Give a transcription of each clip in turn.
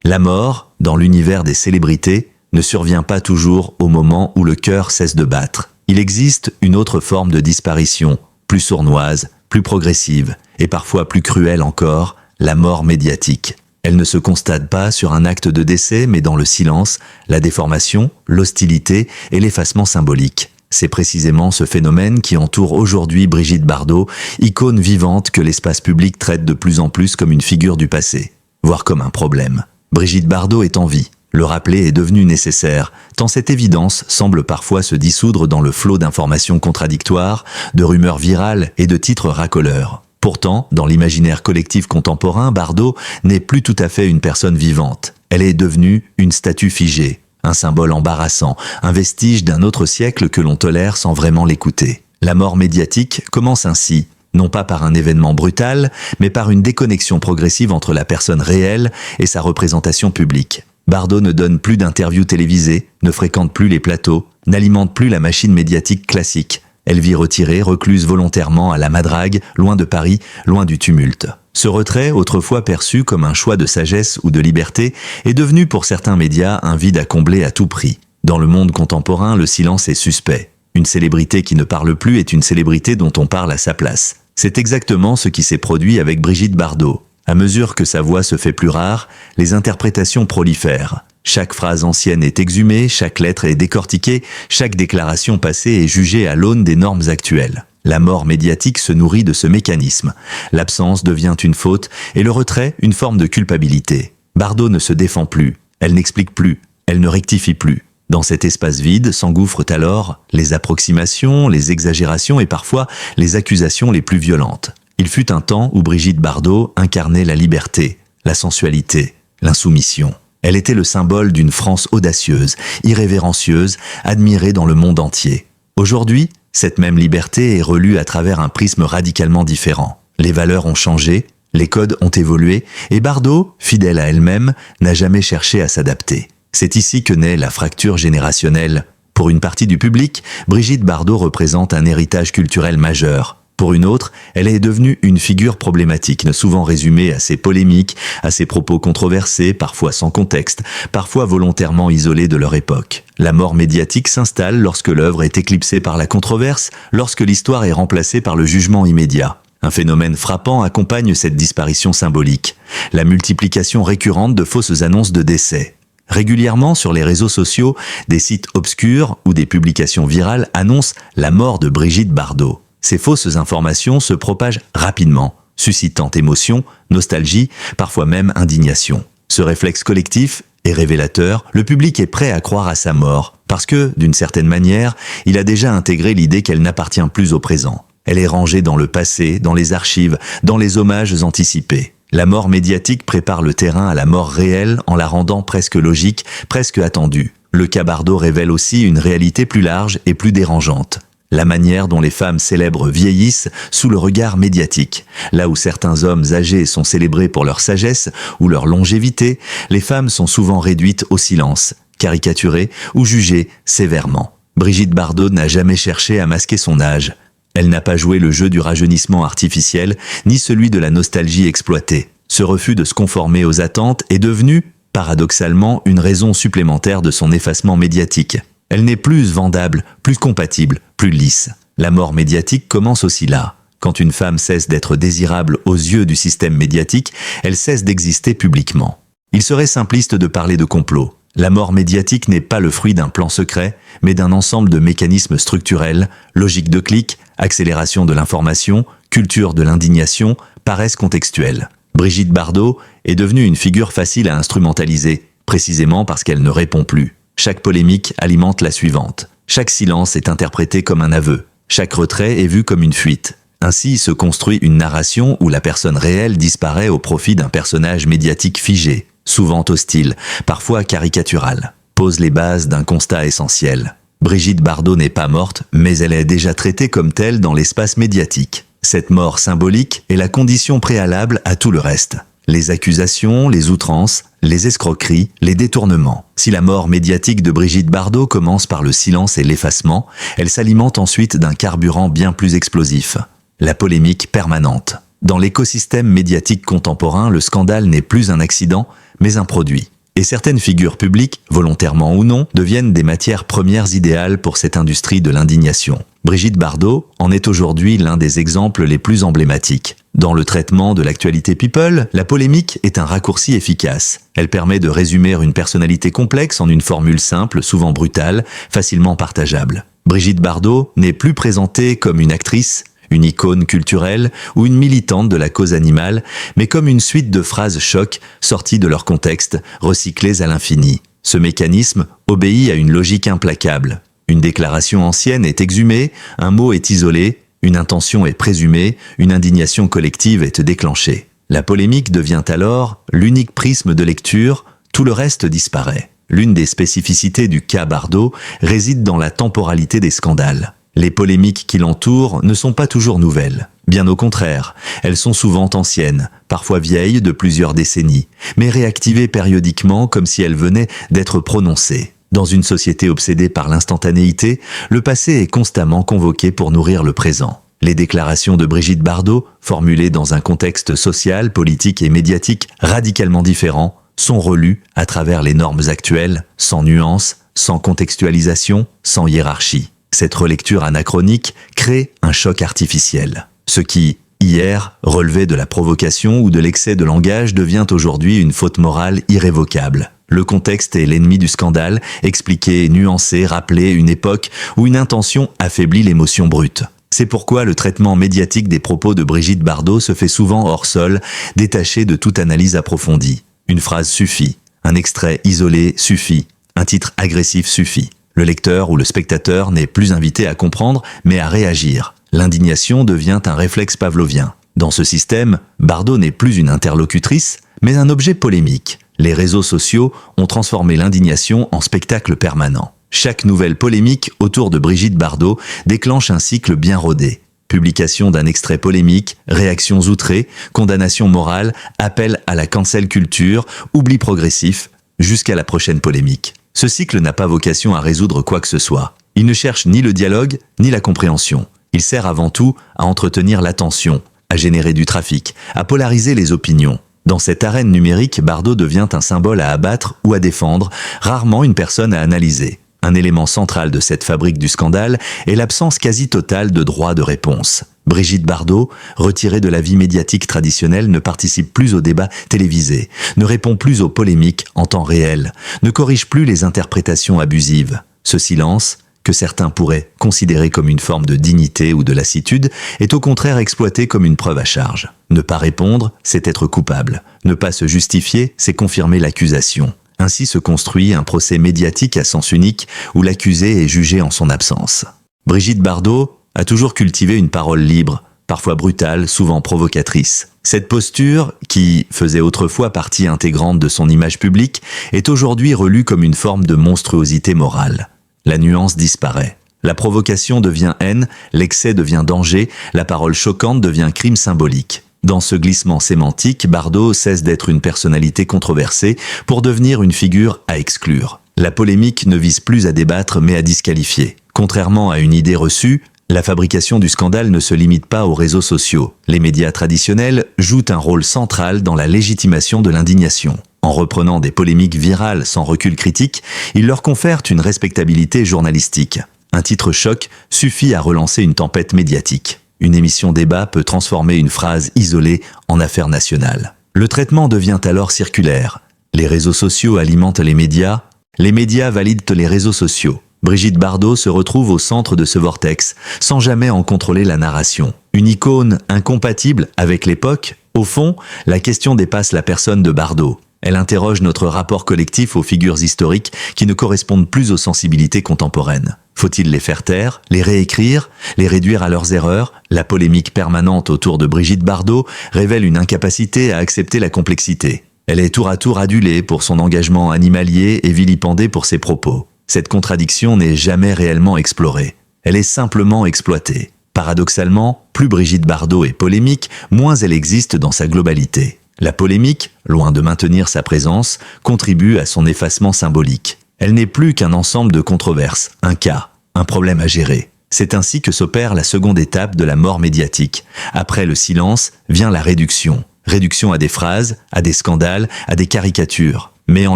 La mort, dans l'univers des célébrités, ne survient pas toujours au moment où le cœur cesse de battre. Il existe une autre forme de disparition, plus sournoise, plus progressive, et parfois plus cruelle encore, la mort médiatique. Elle ne se constate pas sur un acte de décès, mais dans le silence, la déformation, l'hostilité et l'effacement symbolique. C'est précisément ce phénomène qui entoure aujourd'hui Brigitte Bardot, icône vivante que l'espace public traite de plus en plus comme une figure du passé, voire comme un problème. Brigitte Bardot est en vie. Le rappeler est devenu nécessaire, tant cette évidence semble parfois se dissoudre dans le flot d'informations contradictoires, de rumeurs virales et de titres racoleurs. Pourtant, dans l'imaginaire collectif contemporain, Bardot n'est plus tout à fait une personne vivante. Elle est devenue une statue figée, un symbole embarrassant, un vestige d'un autre siècle que l'on tolère sans vraiment l'écouter. La mort médiatique commence ainsi, non pas par un événement brutal, mais par une déconnexion progressive entre la personne réelle et sa représentation publique. Bardot ne donne plus d'interviews télévisées, ne fréquente plus les plateaux, n'alimente plus la machine médiatique classique. Elle vit retirée, recluse volontairement à la Madrague, loin de Paris, loin du tumulte. Ce retrait, autrefois perçu comme un choix de sagesse ou de liberté, est devenu pour certains médias un vide à combler à tout prix. Dans le monde contemporain, le silence est suspect. Une célébrité qui ne parle plus est une célébrité dont on parle à sa place. C'est exactement ce qui s'est produit avec Brigitte Bardot. À mesure que sa voix se fait plus rare, les interprétations prolifèrent. Chaque phrase ancienne est exhumée, chaque lettre est décortiquée, chaque déclaration passée est jugée à l'aune des normes actuelles. La mort médiatique se nourrit de ce mécanisme. L'absence devient une faute et le retrait une forme de culpabilité. Bardot ne se défend plus, elle n'explique plus, elle ne rectifie plus. Dans cet espace vide s'engouffrent alors les approximations, les exagérations et parfois les accusations les plus violentes. Il fut un temps où Brigitte Bardot incarnait la liberté, la sensualité, l'insoumission. Elle était le symbole d'une France audacieuse, irrévérencieuse, admirée dans le monde entier. Aujourd'hui, cette même liberté est relue à travers un prisme radicalement différent. Les valeurs ont changé, les codes ont évolué, et Bardot, fidèle à elle-même, n'a jamais cherché à s'adapter. C'est ici que naît la fracture générationnelle. Pour une partie du public, Brigitte Bardot représente un héritage culturel majeur. Pour une autre, elle est devenue une figure problématique, souvent résumée à ses polémiques, à ses propos controversés, parfois sans contexte, parfois volontairement isolés de leur époque. La mort médiatique s'installe lorsque l'œuvre est éclipsée par la controverse, lorsque l'histoire est remplacée par le jugement immédiat. Un phénomène frappant accompagne cette disparition symbolique, la multiplication récurrente de fausses annonces de décès. Régulièrement sur les réseaux sociaux, des sites obscurs ou des publications virales annoncent la mort de Brigitte Bardot. Ces fausses informations se propagent rapidement, suscitant émotion, nostalgie, parfois même indignation. Ce réflexe collectif est révélateur, le public est prêt à croire à sa mort, parce que, d'une certaine manière, il a déjà intégré l'idée qu'elle n'appartient plus au présent. Elle est rangée dans le passé, dans les archives, dans les hommages anticipés. La mort médiatique prépare le terrain à la mort réelle en la rendant presque logique, presque attendue. Le cas Bardot révèle aussi une réalité plus large et plus dérangeante. La manière dont les femmes célèbres vieillissent sous le regard médiatique. Là où certains hommes âgés sont célébrés pour leur sagesse ou leur longévité, les femmes sont souvent réduites au silence, caricaturées ou jugées sévèrement. Brigitte Bardot n'a jamais cherché à masquer son âge. Elle n'a pas joué le jeu du rajeunissement artificiel, ni celui de la nostalgie exploitée. Ce refus de se conformer aux attentes est devenu, paradoxalement, une raison supplémentaire de son effacement médiatique. Elle n'est plus vendable, plus compatible, plus lisse. La mort médiatique commence aussi là. Quand une femme cesse d'être désirable aux yeux du système médiatique, elle cesse d'exister publiquement. Il serait simpliste de parler de complot. La mort médiatique n'est pas le fruit d'un plan secret, mais d'un ensemble de mécanismes structurels, logique de clic, accélération de l'information, culture de l'indignation, paresse contextuelle. Brigitte Bardot est devenue une figure facile à instrumentaliser, précisément parce qu'elle ne répond plus. Chaque polémique alimente la suivante. Chaque silence est interprété comme un aveu. Chaque retrait est vu comme une fuite. Ainsi se construit une narration où la personne réelle disparaît au profit d'un personnage médiatique figé, souvent hostile, parfois caricatural. Pose les bases d'un constat essentiel. Brigitte Bardot n'est pas morte, mais elle est déjà traitée comme telle dans l'espace médiatique. Cette mort symbolique est la condition préalable à tout le reste. Les accusations, les outrances, les escroqueries, les détournements. Si la mort médiatique de Brigitte Bardot commence par le silence et l'effacement, elle s'alimente ensuite d'un carburant bien plus explosif. La polémique permanente. Dans l'écosystème médiatique contemporain, le scandale n'est plus un accident, mais un produit. Et certaines figures publiques, volontairement ou non, deviennent des matières premières idéales pour cette industrie de l'indignation. Brigitte Bardot en est aujourd'hui l'un des exemples les plus emblématiques. Dans le traitement de l'actualité people, la polémique est un raccourci efficace. Elle permet de résumer une personnalité complexe en une formule simple, souvent brutale, facilement partageable. Brigitte Bardot n'est plus présentée comme une actrice, une icône culturelle ou une militante de la cause animale, mais comme une suite de phrases chocs sorties de leur contexte, recyclées à l'infini. Ce mécanisme obéit à une logique implacable. Une déclaration ancienne est exhumée, un mot est isolé, une intention est présumée, une indignation collective est déclenchée. La polémique devient alors l'unique prisme de lecture, tout le reste disparaît. L'une des spécificités du cas Bardot réside dans la temporalité des scandales. Les polémiques qui l'entourent ne sont pas toujours nouvelles. Bien au contraire, elles sont souvent anciennes, parfois vieilles de plusieurs décennies, mais réactivées périodiquement comme si elles venaient d'être prononcées. Dans une société obsédée par l'instantanéité, le passé est constamment convoqué pour nourrir le présent. Les déclarations de Brigitte Bardot, formulées dans un contexte social, politique et médiatique radicalement différent, sont relues à travers les normes actuelles, sans nuance, sans contextualisation, sans hiérarchie. Cette relecture anachronique crée un choc artificiel. Ce qui, hier, relevait de la provocation ou de l'excès de langage devient aujourd'hui une faute morale irrévocable. Le contexte est l'ennemi du scandale, expliquer, nuancer, rappeler une époque où une intention affaiblit l'émotion brute. C'est pourquoi le traitement médiatique des propos de Brigitte Bardot se fait souvent hors sol, détaché de toute analyse approfondie. Une phrase suffit, un extrait isolé suffit, un titre agressif suffit. Le lecteur ou le spectateur n'est plus invité à comprendre, mais à réagir. L'indignation devient un réflexe pavlovien. Dans ce système, Bardot n'est plus une interlocutrice, mais un objet polémique. Les réseaux sociaux ont transformé l'indignation en spectacle permanent. Chaque nouvelle polémique autour de Brigitte Bardot déclenche un cycle bien rodé. Publication d'un extrait polémique, réactions outrées, condamnation morale, appel à la cancel culture, oubli progressif, jusqu'à la prochaine polémique. Ce cycle n'a pas vocation à résoudre quoi que ce soit. Il ne cherche ni le dialogue, ni la compréhension. Il sert avant tout à entretenir l'attention, à générer du trafic, à polariser les opinions. Dans cette arène numérique, Bardot devient un symbole à abattre ou à défendre, rarement une personne à analyser. Un élément central de cette fabrique du scandale est l'absence quasi totale de droit de réponse. Brigitte Bardot, retirée de la vie médiatique traditionnelle, ne participe plus aux débats télévisés, ne répond plus aux polémiques en temps réel, ne corrige plus les interprétations abusives. Ce silence, que certains pourraient considérer comme une forme de dignité ou de lassitude, est au contraire exploité comme une preuve à charge. Ne pas répondre, c'est être coupable. Ne pas se justifier, c'est confirmer l'accusation. Ainsi se construit un procès médiatique à sens unique où l'accusé est jugé en son absence. Brigitte Bardot a toujours cultivé une parole libre, parfois brutale, souvent provocatrice. Cette posture, qui faisait autrefois partie intégrante de son image publique, est aujourd'hui relue comme une forme de monstruosité morale. La nuance disparaît. La provocation devient haine, l'excès devient danger, la parole choquante devient crime symbolique. Dans ce glissement sémantique, Bardot cesse d'être une personnalité controversée pour devenir une figure à exclure. La polémique ne vise plus à débattre mais à disqualifier. Contrairement à une idée reçue, la fabrication du scandale ne se limite pas aux réseaux sociaux. Les médias traditionnels jouent un rôle central dans la légitimation de l'indignation. En reprenant des polémiques virales sans recul critique, ils leur confèrent une respectabilité journalistique. Un titre choc suffit à relancer une tempête médiatique. Une émission débat peut transformer une phrase isolée en affaire nationale. Le traitement devient alors circulaire. Les réseaux sociaux alimentent les médias valident les réseaux sociaux. Brigitte Bardot se retrouve au centre de ce vortex, sans jamais en contrôler la narration. Une icône incompatible avec l'époque, au fond, la question dépasse la personne de Bardot. Elle interroge notre rapport collectif aux figures historiques qui ne correspondent plus aux sensibilités contemporaines. Faut-il les faire taire, les réécrire, les réduire à leurs erreurs? La polémique permanente autour de Brigitte Bardot révèle une incapacité à accepter la complexité. Elle est tour à tour adulée pour son engagement animalier et vilipendée pour ses propos. Cette contradiction n'est jamais réellement explorée. Elle est simplement exploitée. Paradoxalement, plus Brigitte Bardot est polémique, moins elle existe dans sa globalité. La polémique, loin de maintenir sa présence, contribue à son effacement symbolique. Elle n'est plus qu'un ensemble de controverses, un cas, un problème à gérer. C'est ainsi que s'opère la seconde étape de la mort médiatique. Après le silence vient la réduction. Réduction à des phrases, à des scandales, à des caricatures. met en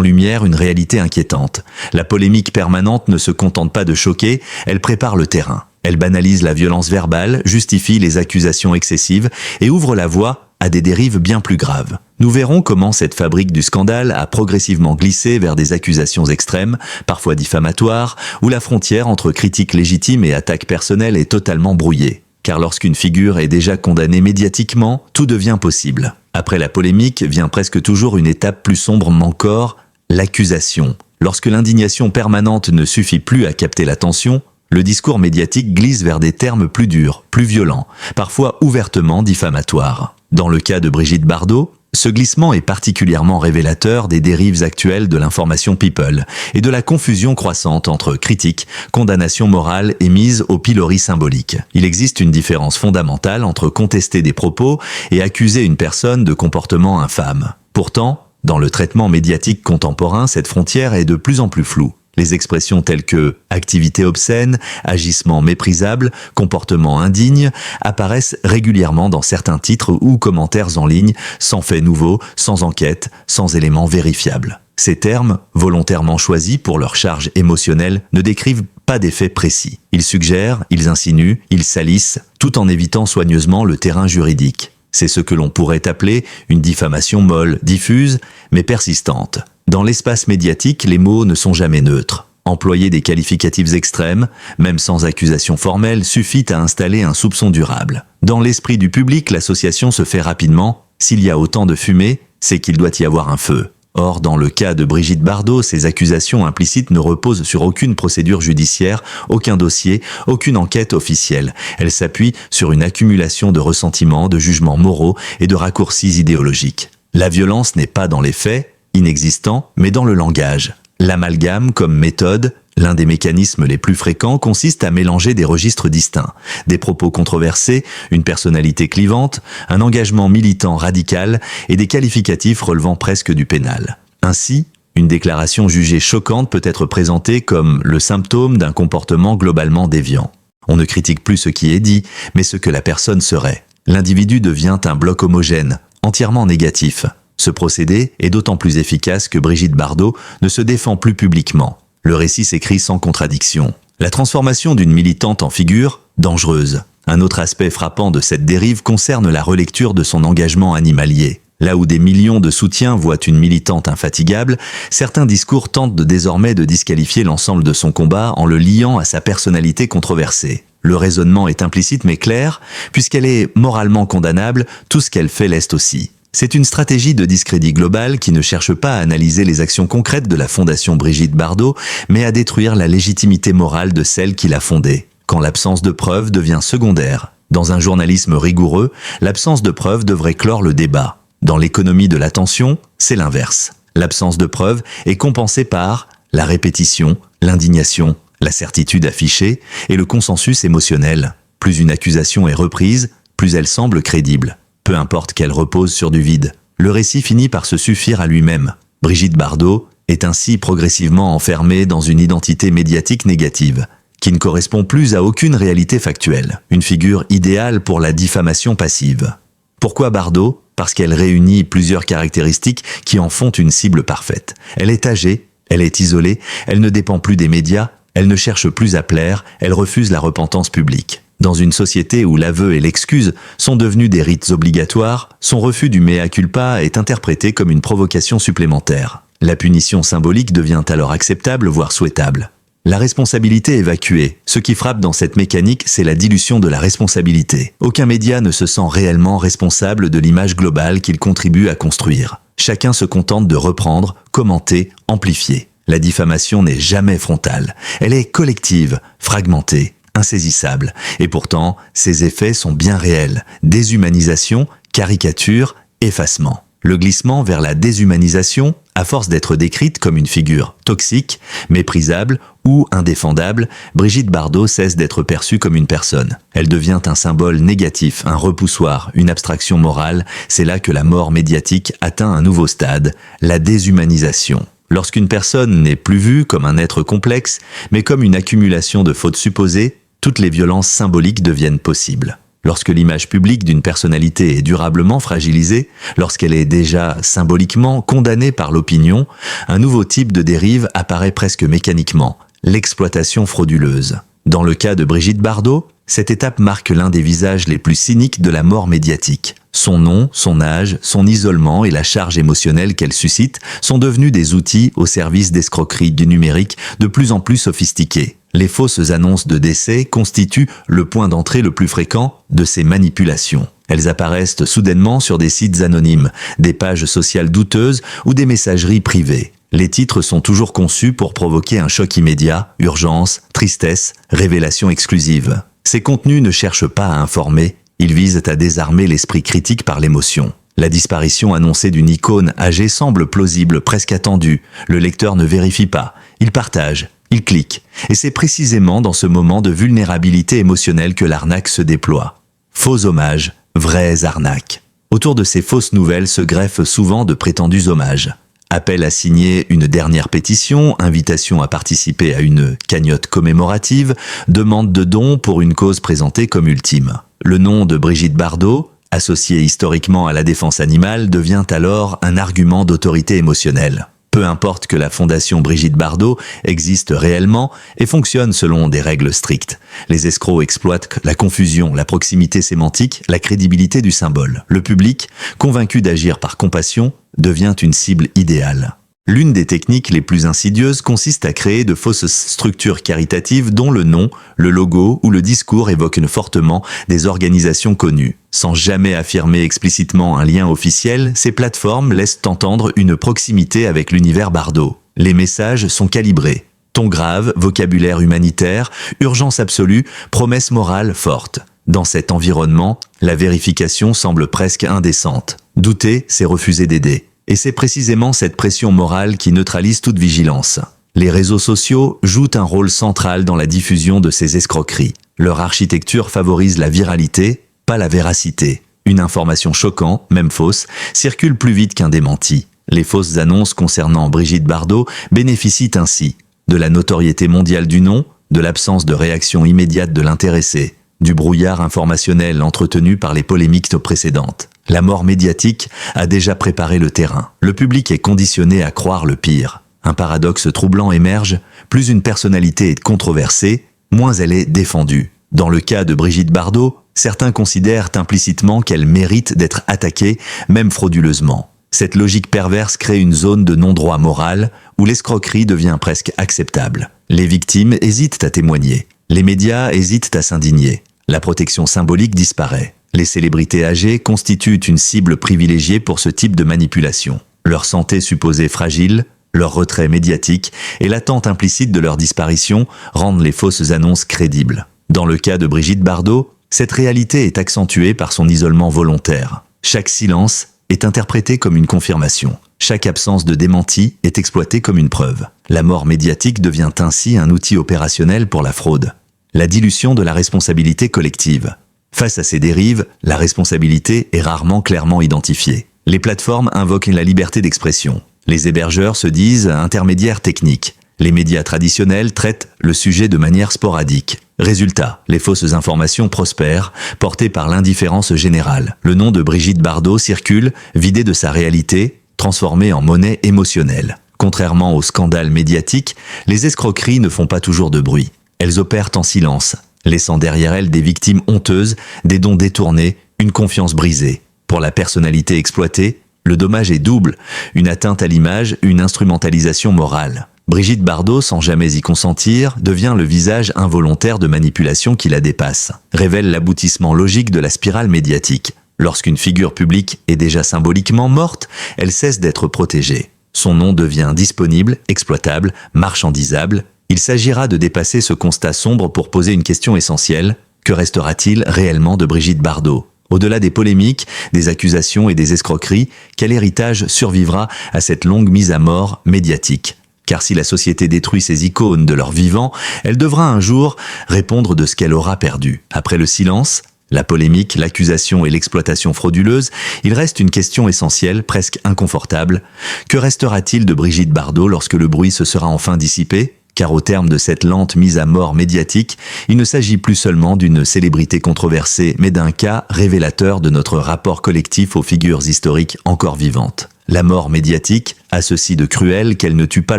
lumière une réalité inquiétante. La polémique permanente ne se contente pas de choquer, elle prépare le terrain. Elle banalise la violence verbale, justifie les accusations excessives et ouvre la voie à des dérives bien plus graves. Nous verrons comment cette fabrique du scandale a progressivement glissé vers des accusations extrêmes, parfois diffamatoires, où la frontière entre critique légitime et attaque personnelle est totalement brouillée. Car lorsqu'une figure est déjà condamnée médiatiquement, tout devient possible. Après la polémique vient presque toujours une étape plus sombre encore, l'accusation. Lorsque l'indignation permanente ne suffit plus à capter l'attention, le discours médiatique glisse vers des termes plus durs, plus violents, parfois ouvertement diffamatoires. Dans le cas de Brigitte Bardot, ce glissement est particulièrement révélateur des dérives actuelles de l'information people et de la confusion croissante entre critique, condamnation morale et mise au pilori symbolique. Il existe une différence fondamentale entre contester des propos et accuser une personne de comportement infâme. Pourtant, dans le traitement médiatique contemporain, cette frontière est de plus en plus floue. Les expressions telles que « activité obscène »,« agissement méprisable »,« comportement indigne » apparaissent régulièrement dans certains titres ou commentaires en ligne, sans faits nouveaux, sans enquête, sans éléments vérifiables. Ces termes, volontairement choisis pour leur charge émotionnelle, ne décrivent pas des faits précis. Ils suggèrent, ils insinuent, ils salissent, tout en évitant soigneusement le terrain juridique. C'est ce que l'on pourrait appeler une diffamation molle, diffuse, mais persistante. Dans l'espace médiatique, les mots ne sont jamais neutres. Employer des qualificatifs extrêmes, même sans accusation formelle, suffit à installer un soupçon durable. Dans l'esprit du public, l'association se fait rapidement. S'il y a autant de fumée, c'est qu'il doit y avoir un feu. Or, dans le cas de Brigitte Bardot, ces accusations implicites ne reposent sur aucune procédure judiciaire, aucun dossier, aucune enquête officielle. Elles s'appuient sur une accumulation de ressentiments, de jugements moraux et de raccourcis idéologiques. La violence n'est pas dans les faits, inexistant, mais dans le langage. L'amalgame comme méthode, l'un des mécanismes les plus fréquents, consiste à mélanger des registres distincts, des propos controversés, une personnalité clivante, un engagement militant radical et des qualificatifs relevant presque du pénal. Ainsi, une déclaration jugée choquante peut être présentée comme le symptôme d'un comportement globalement déviant. On ne critique plus ce qui est dit, mais ce que la personne serait. L'individu devient un bloc homogène, entièrement négatif. Ce procédé est d'autant plus efficace que Brigitte Bardot ne se défend plus publiquement. Le récit s'écrit sans contradiction. La transformation d'une militante en figure, dangereuse. Un autre aspect frappant de cette dérive concerne la relecture de son engagement animalier. Là où des millions de soutiens voient une militante infatigable, certains discours tentent désormais de disqualifier l'ensemble de son combat en le liant à sa personnalité controversée. Le raisonnement est implicite mais clair, puisqu'elle est moralement condamnable, tout ce qu'elle fait l'est aussi. C'est une stratégie de discrédit global qui ne cherche pas à analyser les actions concrètes de la Fondation Brigitte Bardot, mais à détruire la légitimité morale de celle qui l'a fondée, quand l'absence de preuves devient secondaire. Dans un journalisme rigoureux, l'absence de preuves devrait clore le débat. Dans l'économie de l'attention, c'est l'inverse. L'absence de preuves est compensée par la répétition, l'indignation, la certitude affichée et le consensus émotionnel. Plus une accusation est reprise, plus elle semble crédible. Peu importe qu'elle repose sur du vide, le récit finit par se suffire à lui-même. Brigitte Bardot est ainsi progressivement enfermée dans une identité médiatique négative, qui ne correspond plus à aucune réalité factuelle, une figure idéale pour la diffamation passive. Pourquoi Bardot ? Parce qu'elle réunit plusieurs caractéristiques qui en font une cible parfaite. Elle est âgée, elle est isolée, elle ne dépend plus des médias, elle ne cherche plus à plaire, elle refuse la repentance publique. Dans une société où l'aveu et l'excuse sont devenus des rites obligatoires, son refus du mea culpa est interprété comme une provocation supplémentaire. La punition symbolique devient alors acceptable, voire souhaitable. La responsabilité évacuée. Ce qui frappe dans cette mécanique, c'est la dilution de la responsabilité. Aucun média ne se sent réellement responsable de l'image globale qu'il contribue à construire. Chacun se contente de reprendre, commenter, amplifier. La diffamation n'est jamais frontale. Elle est collective, fragmentée, insaisissable. Et pourtant, ses effets sont bien réels. Déshumanisation, caricature, effacement. Le glissement vers la déshumanisation, à force d'être décrite comme une figure toxique, méprisable ou indéfendable, Brigitte Bardot cesse d'être perçue comme une personne. Elle devient un symbole négatif, un repoussoir, une abstraction morale. C'est là que la mort médiatique atteint un nouveau stade, la déshumanisation. Lorsqu'une personne n'est plus vue comme un être complexe, mais comme une accumulation de fautes supposées, toutes les violences symboliques deviennent possibles. Lorsque l'image publique d'une personnalité est durablement fragilisée, lorsqu'elle est déjà symboliquement condamnée par l'opinion, un nouveau type de dérive apparaît presque mécaniquement, l'exploitation frauduleuse. Dans le cas de Brigitte Bardot, cette étape marque l'un des visages les plus cyniques de la mort médiatique. Son nom, son âge, son isolement et la charge émotionnelle qu'elle suscite sont devenus des outils au service d'escroqueries du numérique de plus en plus sophistiquées. Les fausses annonces de décès constituent le point d'entrée le plus fréquent de ces manipulations. Elles apparaissent soudainement sur des sites anonymes, des pages sociales douteuses ou des messageries privées. Les titres sont toujours conçus pour provoquer un choc immédiat, urgence, tristesse, révélation exclusive. Ces contenus ne cherchent pas à informer, ils visent à désarmer l'esprit critique par l'émotion. La disparition annoncée d'une icône âgée semble plausible, presque attendue. Le lecteur ne vérifie pas, il partage, il clique. Et c'est précisément dans ce moment de vulnérabilité émotionnelle que l'arnaque se déploie. Faux hommages, vraies arnaques. Autour de ces fausses nouvelles se greffent souvent de prétendus hommages. Appel à signer une dernière pétition, invitation à participer à une cagnotte commémorative, demande de dons pour une cause présentée comme ultime. Le nom de Brigitte Bardot, associé historiquement à la défense animale, devient alors un argument d'autorité émotionnelle. Peu importe que la fondation Brigitte Bardot existe réellement et fonctionne selon des règles strictes. Les escrocs exploitent la confusion, la proximité sémantique, la crédibilité du symbole. Le public, convaincu d'agir par compassion, devient une cible idéale. L'une des techniques les plus insidieuses consiste à créer de fausses structures caritatives dont le nom, le logo ou le discours évoquent fortement des organisations connues. Sans jamais affirmer explicitement un lien officiel, ces plateformes laissent entendre une proximité avec l'univers Bardot. Les messages sont calibrés. Ton grave, vocabulaire humanitaire, urgence absolue, promesse morale forte. Dans cet environnement, la vérification semble presque indécente. Douter, c'est refuser d'aider. Et c'est précisément cette pression morale qui neutralise toute vigilance. Les réseaux sociaux jouent un rôle central dans la diffusion de ces escroqueries. Leur architecture favorise la viralité, pas la véracité. Une information choquante, même fausse, circule plus vite qu'un démenti. Les fausses annonces concernant Brigitte Bardot bénéficient ainsi de la notoriété mondiale du nom, de l'absence de réaction immédiate de l'intéressé, du brouillard informationnel entretenu par les polémiques précédentes. La mort médiatique a déjà préparé le terrain. Le public est conditionné à croire le pire. Un paradoxe troublant émerge, plus une personnalité est controversée, moins elle est défendue. Dans le cas de Brigitte Bardot, certains considèrent implicitement qu'elle mérite d'être attaquée, même frauduleusement. Cette logique perverse crée une zone de non-droit moral où l'escroquerie devient presque acceptable. Les victimes hésitent à témoigner. Les médias hésitent à s'indigner. La protection symbolique disparaît. Les célébrités âgées constituent une cible privilégiée pour ce type de manipulation. Leur santé supposée fragile, leur retrait médiatique et l'attente implicite de leur disparition rendent les fausses annonces crédibles. Dans le cas de Brigitte Bardot, cette réalité est accentuée par son isolement volontaire. Chaque silence est interprété comme une confirmation. Chaque absence de démenti est exploitée comme une preuve. La mort médiatique devient ainsi un outil opérationnel pour la fraude. La dilution de la responsabilité collective. Face à ces dérives, la responsabilité est rarement clairement identifiée. Les plateformes invoquent la liberté d'expression. Les hébergeurs se disent intermédiaires techniques. Les médias traditionnels traitent le sujet de manière sporadique. Résultat, les fausses informations prospèrent, portées par l'indifférence générale. Le nom de Brigitte Bardot circule, vidé de sa réalité, transformé en monnaie émotionnelle. Contrairement aux scandales médiatiques, les escroqueries ne font pas toujours de bruit. Elles opèrent en silence, laissant derrière elles des victimes honteuses, des dons détournés, une confiance brisée. Pour la personnalité exploitée, le dommage est double, une atteinte à l'image, une instrumentalisation morale. Brigitte Bardot, sans jamais y consentir, devient le visage involontaire de manipulation qui la dépasse, révèle l'aboutissement logique de la spirale médiatique. Lorsqu'une figure publique est déjà symboliquement morte, elle cesse d'être protégée. Son nom devient disponible, exploitable, marchandisable. Il s'agira de dépasser ce constat sombre pour poser une question essentielle. Que restera-t-il réellement de Brigitte Bardot ? Au-delà des polémiques, des accusations et des escroqueries, quel héritage survivra à cette longue mise à mort médiatique ? Car si la société détruit ses icônes de leur vivant, elle devra un jour répondre de ce qu'elle aura perdu. Après le silence, la polémique, l'accusation et l'exploitation frauduleuse, il reste une question essentielle, presque inconfortable. Que restera-t-il de Brigitte Bardot lorsque le bruit se sera enfin dissipé ? Car au terme de cette lente mise à mort médiatique, il ne s'agit plus seulement d'une célébrité controversée, mais d'un cas révélateur de notre rapport collectif aux figures historiques encore vivantes. La mort médiatique a ceci de cruel qu'elle ne tue pas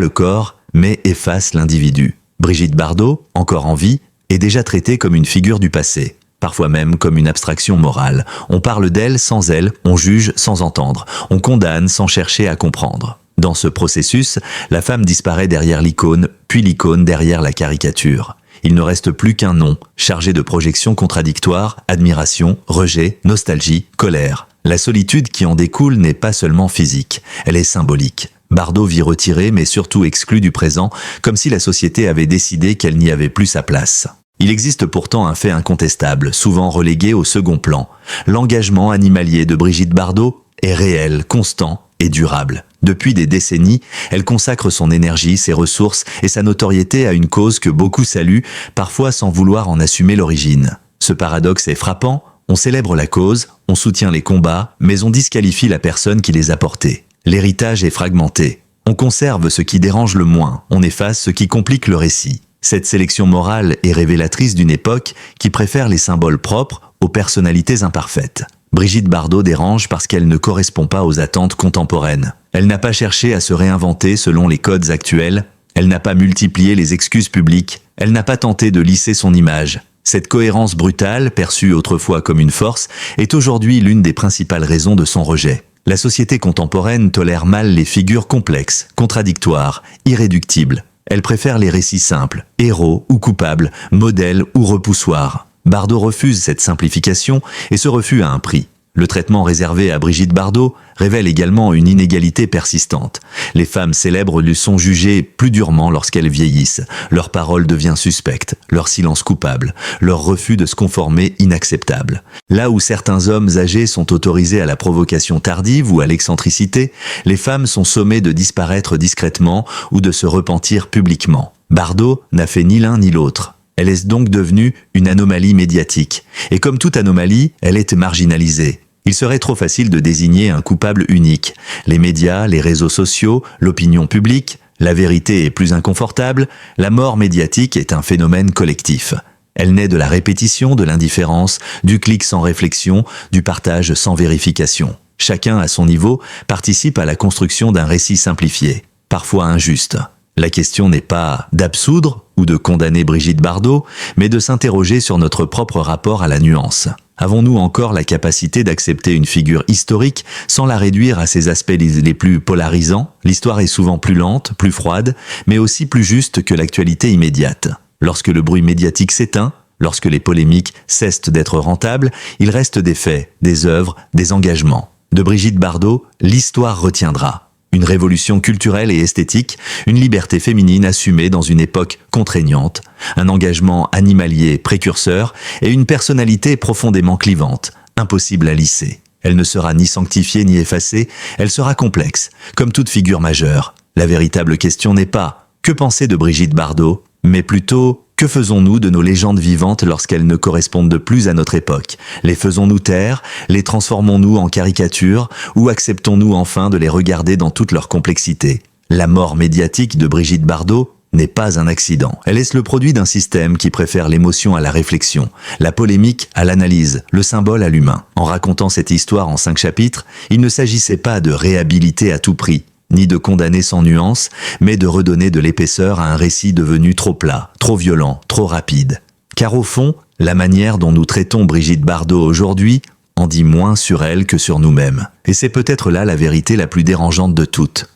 le corps, mais efface l'individu. Brigitte Bardot, encore en vie, est déjà traitée comme une figure du passé, parfois même comme une abstraction morale. On parle d'elle sans elle, on juge sans entendre, on condamne sans chercher à comprendre. Dans ce processus, la femme disparaît derrière l'icône, puis l'icône derrière la caricature. Il ne reste plus qu'un nom, chargé de projections contradictoires, admiration, rejet, nostalgie, colère. La solitude qui en découle n'est pas seulement physique, elle est symbolique. Bardot vit retirée mais surtout exclue du présent, comme si la société avait décidé qu'elle n'y avait plus sa place. Il existe pourtant un fait incontestable, souvent relégué au second plan. L'engagement animalier de Brigitte Bardot est réel, constant et durable. Depuis des décennies, elle consacre son énergie, ses ressources et sa notoriété à une cause que beaucoup saluent, parfois sans vouloir en assumer l'origine. Ce paradoxe est frappant, on célèbre la cause, on soutient les combats, mais on disqualifie la personne qui les a portés. L'héritage est fragmenté. On conserve ce qui dérange le moins, on efface ce qui complique le récit. Cette sélection morale est révélatrice d'une époque qui préfère les symboles propres aux personnalités imparfaites. Brigitte Bardot dérange parce qu'elle ne correspond pas aux attentes contemporaines. Elle n'a pas cherché à se réinventer selon les codes actuels, elle n'a pas multiplié les excuses publiques, elle n'a pas tenté de lisser son image. Cette cohérence brutale, perçue autrefois comme une force, est aujourd'hui l'une des principales raisons de son rejet. La société contemporaine tolère mal les figures complexes, contradictoires, irréductibles. Elle préfère les récits simples, héros ou coupables, modèles ou repoussoirs. Bardot refuse cette simplification et ce refus a un prix. Le traitement réservé à Brigitte Bardot révèle également une inégalité persistante. Les femmes célèbres lui sont jugées plus durement lorsqu'elles vieillissent. Leur parole devient suspecte, leur silence coupable, leur refus de se conformer inacceptable. Là où certains hommes âgés sont autorisés à la provocation tardive ou à l'excentricité, les femmes sont sommées de disparaître discrètement ou de se repentir publiquement. Bardot n'a fait ni l'un ni l'autre. Elle est donc devenue une anomalie médiatique. Et comme toute anomalie, elle est marginalisée. Il serait trop facile de désigner un coupable unique. Les médias, les réseaux sociaux, l'opinion publique, la vérité est plus inconfortable, la mort médiatique est un phénomène collectif. Elle naît de la répétition, de l'indifférence, du clic sans réflexion, du partage sans vérification. Chacun, à son niveau, participe à la construction d'un récit simplifié, parfois injuste. La question n'est pas d'absoudre ou de condamner Brigitte Bardot, mais de s'interroger sur notre propre rapport à la nuance. Avons-nous encore la capacité d'accepter une figure historique sans la réduire à ses aspects les plus polarisants? L'histoire est souvent plus lente, plus froide, mais aussi plus juste que l'actualité immédiate. Lorsque le bruit médiatique s'éteint, lorsque les polémiques cessent d'être rentables, il reste des faits, des œuvres, des engagements. De Brigitte Bardot, l'histoire retiendra. Une révolution culturelle et esthétique, une liberté féminine assumée dans une époque contraignante, un engagement animalier précurseur et une personnalité profondément clivante, impossible à lisser. Elle ne sera ni sanctifiée ni effacée, elle sera complexe, comme toute figure majeure. La véritable question n'est pas « que penser de Brigitte Bardot ?», mais plutôt « que faisons-nous de nos légendes vivantes lorsqu'elles ne correspondent plus à notre époque ? Les faisons-nous taire ? Les transformons-nous en caricatures ? Ou acceptons-nous enfin de les regarder dans toute leur complexité ? La mort médiatique de Brigitte Bardot n'est pas un accident. Elle est le produit d'un système qui préfère l'émotion à la réflexion, la polémique à l'analyse, le symbole à l'humain. En racontant cette histoire en 5 chapitres, il ne s'agissait pas de réhabiliter à tout prix, ni de condamner sans nuance, mais de redonner de l'épaisseur à un récit devenu trop plat, trop violent, trop rapide. Car au fond, la manière dont nous traitons Brigitte Bardot aujourd'hui en dit moins sur elle que sur nous-mêmes. Et c'est peut-être là la vérité la plus dérangeante de toutes.